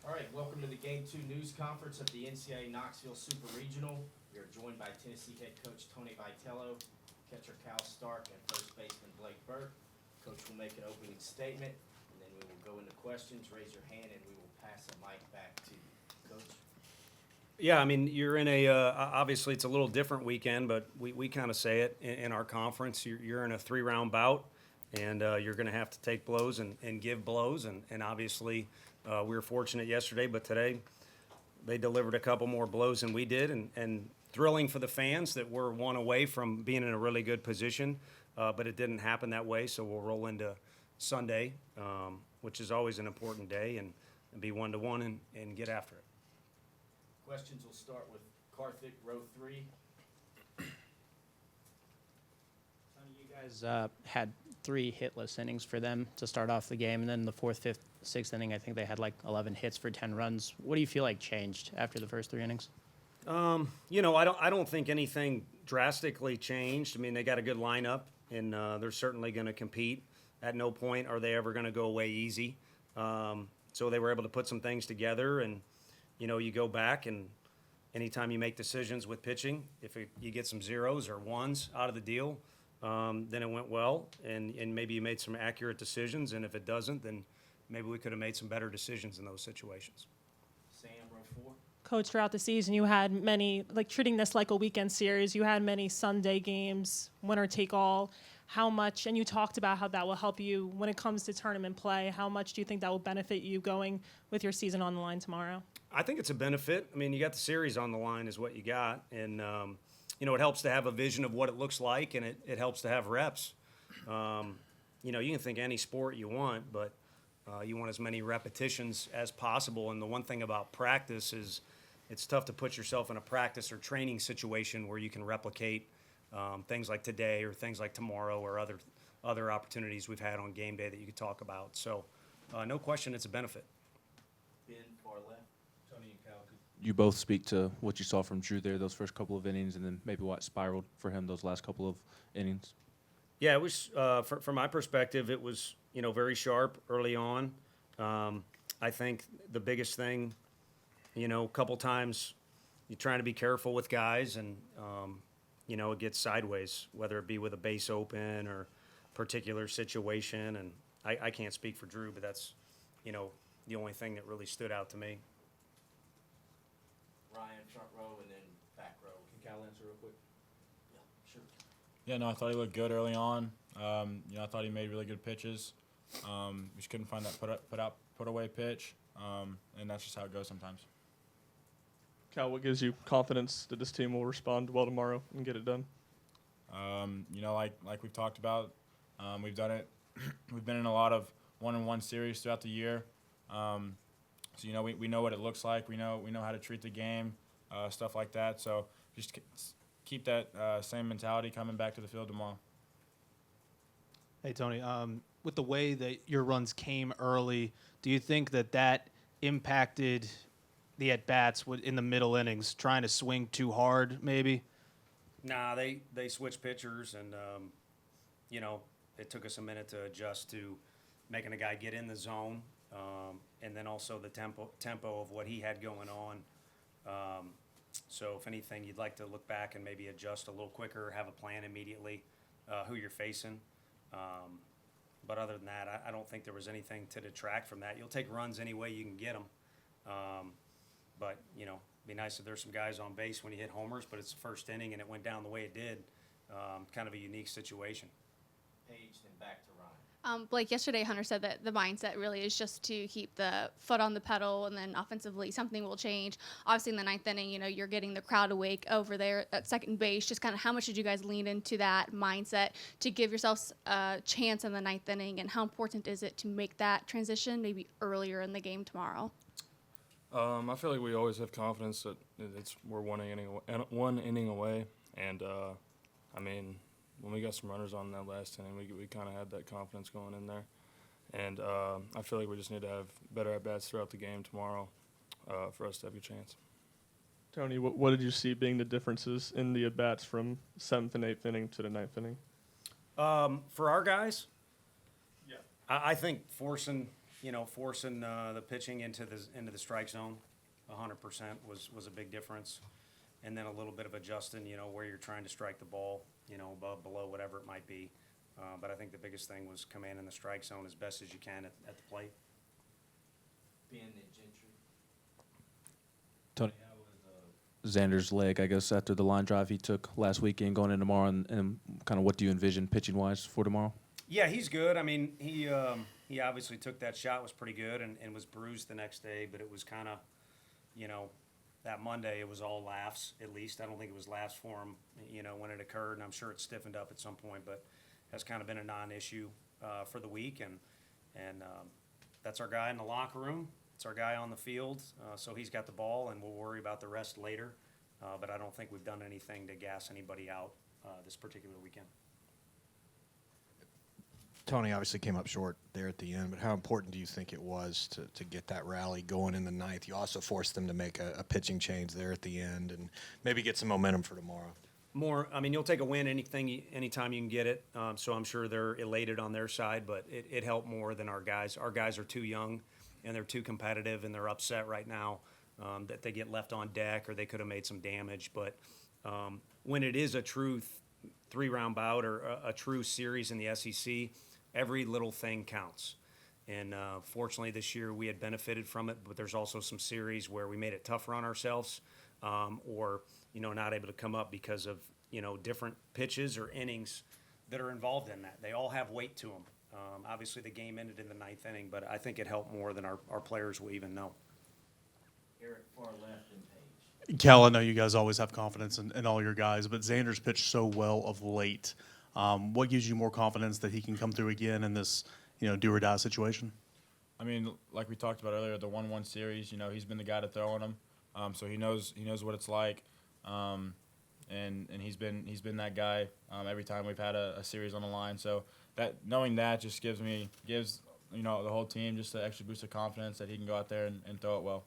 All right, welcome to the Game 2 news conference of the NCAA Knoxville Super Regional. We are joined by Tennessee head coach Tony Vitello, catcher Cal Stark, and first baseman Blake Burke. Coach will make an opening statement, and then we will go into questions. Raise your hand, and we will pass the mic back to you. Coach? Yeah, I mean, you're in a obviously it's a little different weekend, but we kind of say it in our conference. You're in a 3-round bout, and you're going to have to take blows and give blows, and obviously we were fortunate yesterday, but today they delivered a couple more blows than we did, and thrilling for the fans that we're one away from being in a really good position, but it didn't happen that way, so we'll roll into Sunday, which is always an important day, and be 1-1 and get after it. Questions will start with Karthik, row 3. Tony, you guys had 3 hitless innings for them to start off the game, and then the 4th, 5th, 6th inning, I think they had like 11 hits for 10 runs. What do you feel like changed after the first 3 innings? You know, I don't think anything drastically changed. I mean, they got a good lineup, and they're certainly going to compete. At no point are they ever going to go away easy. So they were able to put some things together, and you know, you go back, and anytime you make decisions with pitching, if you get some 0s or 1s out of the deal, then it went well, and maybe you made some accurate decisions, and if it doesn't, then maybe we could have made some better decisions in those situations. Sam, row 4. Coach, throughout the season, you had many, like treating this like a weekend series, you had many Sunday games, winner take all. How much, and you talked about how that will help you when it comes to tournament play, how much do you think that will benefit you going with your season on the line tomorrow? I think it's a benefit. I mean, you got the series on the line is what you got, and you know, it helps to have a vision of what it looks like, and it helps to have reps. You know, you can think any sport you want, but you want as many repetitions as possible, and the one thing about practice is it's tough to put yourself in a practice or training situation where you can replicate things like today or things like tomorrow or other opportunities we've had on game day that you could talk about. So no question it's a benefit. Ben, far left. Tony and Cal, could you both speak to what you saw from Drew there those first couple of innings, and then maybe what spiraled for him those last couple of innings? Yeah, it was from my perspective, it was, you know, very sharp early on. I think the biggest thing, you know, a couple times you're trying to be careful with guys, and you know, it gets sideways, whether it be with a base open or particular situation. And I can't speak for Drew, but that's, you know, the only thing that really stood out to me. Ryan, front row, and then back row. Can Cal answer real quick? Yeah, sure. Yeah, no, I thought he looked good early on. You know, I thought he made really good pitches. We just couldn't find that put away pitch, and that's just how it goes sometimes. Cal, what gives you confidence that this team will respond well tomorrow and get it done? You know, like we've talked about, we've done it. We've been in a lot of 1-on-1 series throughout the year. So you know, we know what it looks like. We know how to treat the game, stuff like that. So just keep that same mentality coming back to the field tomorrow. Hey, Tony, with the way that your runs came early, do you think that impacted the at-bats in the middle innings, trying to swing too hard maybe? Nah, they switched pitchers, and you know, it took us a minute to adjust to making a guy get in the zone, and then also the tempo of what he had going on. So if anything, you'd like to look back and maybe adjust a little quicker, have a plan immediately, who you're facing. But other than that, I don't think there was anything to detract from that. You'll take runs any way you can get them. But, you know, it'd be nice if there's some guys on base when you hit homers, but it's the first inning and it went down the way it did. Kind of a unique situation. Paige, then back to Ryan. Blake, yesterday Hunter said that the mindset really is just to keep the foot on the pedal, and then offensively something will change. Obviously in the 9th inning, you know, you're getting the crowd awake over there at second base. Just kind of how much did you guys lean into that mindset to give yourselves a chance in the 9th inning, and how important is it to make that transition maybe earlier in the game tomorrow? I feel like we always have confidence that we're one inning away, and I mean, when we got some runners on that last inning, we kind of had that confidence going in there, and I feel like we just need to have better at bats throughout the game tomorrow for us to have a chance. Tony, what did you see being the differences in the at bats from 7th and 8th inning to the 9th inning? For our guys, Yeah. I think forcing forcing the pitching into the strike zone, 100% was a big difference. And then a little bit of adjusting, where you're trying to strike the ball, above, below, whatever it might be. But I think the biggest thing was commanding the strike zone as best as you can at the plate. Being the Gentry. Tony, how was Xander's leg, I guess, after the line drive he took last weekend going in tomorrow, and kind of what do you envision pitching-wise for tomorrow? Yeah, he's good. I mean, he obviously took that shot, was pretty good, and was bruised the next day, but it was kind of, that Monday it was all laughs, at least. I don't think it was laughs for him, when it occurred, and I'm sure it stiffened up at some point, but has kind of been a non-issue for the week, and that's our guy in the locker room. It's our guy on the field, so he's got the ball, and we'll worry about the rest later, but I don't think we've done anything to gas anybody out this particular weekend. Tony obviously came up short there at the end, but how important do you think it was to get that rally going in the ninth? You also forced them to make a pitching change there at the end and maybe get some momentum for tomorrow. You'll take a win anytime you can get it, so I'm sure they're elated on their side, but it helped more than our guys. Our guys are too young, and they're too competitive, and they're upset right now that they get left on deck or they could have made some damage. But when it is a true three-round bout or a true series in the SEC, every little thing counts. And fortunately this year we had benefited from it, but there's also some series where we made it tougher on ourselves or not able to come up because of different pitches or innings that are involved in that. They all have weight to them. Obviously the game ended in the ninth inning, but I think it helped more than our players will even know. Eric, far left and Page. Cal, I know you guys always have confidence in all your guys, but Xander's pitched so well of late. What gives you more confidence that he can come through again in this, do or die situation? I mean, like we talked about earlier, the 1-1 series, he's been the guy to throw on him. So he knows what it's like. And he's been that guy every time we've had a series on the line. So knowing that just gives the whole team just an extra boost of confidence that he can go out there and throw it well.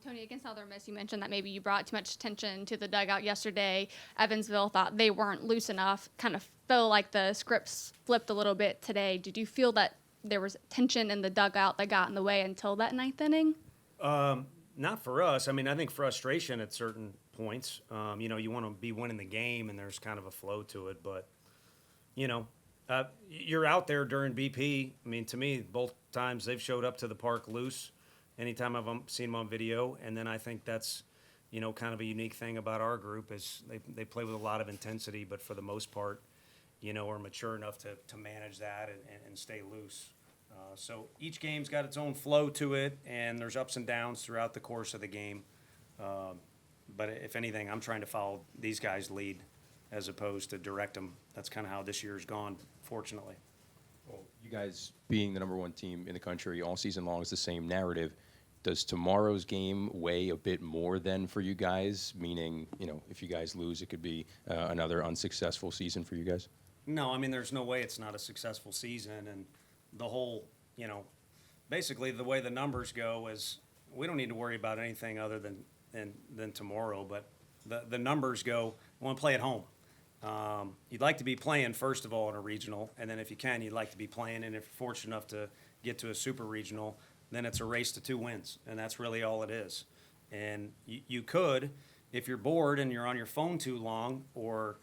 Tony, against Southern Miss, you mentioned that maybe you brought too much attention to the dugout yesterday. Evansville thought they weren't loose enough. Kind of felt like the scripts flipped a little bit today. Did you feel that there was tension in the dugout that got in the way until that ninth inning? Not for us. I think frustration at certain points. You want to be winning the game, and there's kind of a flow to it. But, you're out there during BP. To me, both times they've showed up to the park loose. Anytime I've seen them on video, and then I think that's, kind of a unique thing about our group is they play with a lot of intensity, but for the most part, are mature enough to manage that and stay loose. So each game's got its own flow to it, and there's ups and downs throughout the course of the game. But if anything, I'm trying to follow these guys' lead as opposed to direct them. That's kind of how this year's gone, fortunately. Well, you guys being the number one team in the country all season long is the same narrative. Does tomorrow's game weigh a bit more then for you guys? Meaning, if you guys lose, it could be another unsuccessful season for you guys? No, there's no way it's not a successful season. And the whole, basically the way the numbers go is we don't need to worry about anything other than tomorrow. But the numbers go, we want to play at home. You'd like to be playing, first of all, in a regional. And then if you can, you'd like to be playing. And if you're fortunate enough to get to a super regional, then it's a race to 2 wins, and that's really all it is. And you could, if you're bored and you're on your phone too long, or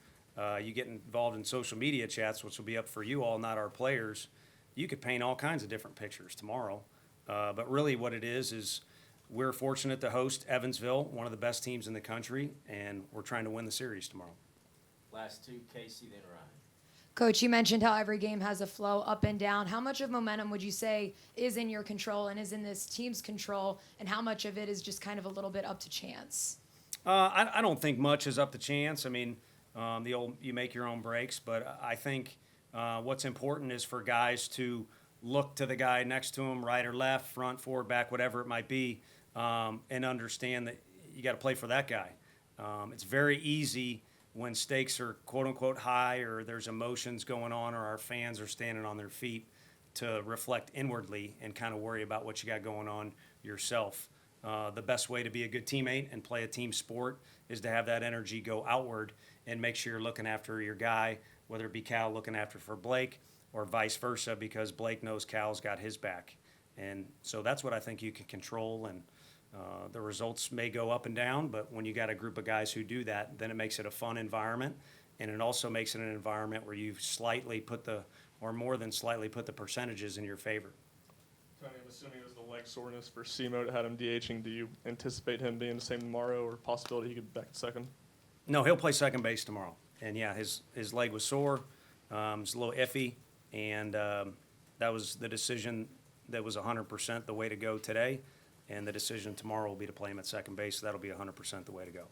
you get involved in social media chats, which will be up for you all, not our players, you could paint all kinds of different pictures tomorrow. But really what it is we're fortunate to host Evansville, one of the best teams in the country, and we're trying to win the series tomorrow. Last two, Casey, then Ryan. Coach, you mentioned how every game has a flow up and down. How much of momentum would you say is in your control and is in this team's control, and how much of it is just kind of a little bit up to chance? I don't think much is up to chance. The old you make your own breaks, but I think what's important is for guys to look to the guy next to him, right or left, front, forward, back, whatever it might be, and understand that you got to play for that guy. It's very easy when stakes are quote-unquote high or there's emotions going on or our fans are standing on their feet to reflect inwardly and kind of worry about what you got going on yourself. The best way to be a good teammate and play a team sport is to have that energy go outward and make sure you're looking after your guy, whether it be Cal looking after for Blake or vice versa, because Blake knows Cal's got his back. And so that's what I think you can control, and the results may go up and down, but when you got a group of guys who do that, then it makes it a fun environment, and it also makes it an environment where you slightly put or more than slightly put the percentages in your favor. Tony, I'm assuming it was the leg soreness for Semo that had him DHing. Do you anticipate him being the same tomorrow, or possibility he could be back at second? No, he'll play second base tomorrow. And yeah, his leg was sore. It's a little iffy. And that was the decision that was 100% the way to go today. And the decision tomorrow will be to play him at second base. So that'll be 100% the way to go.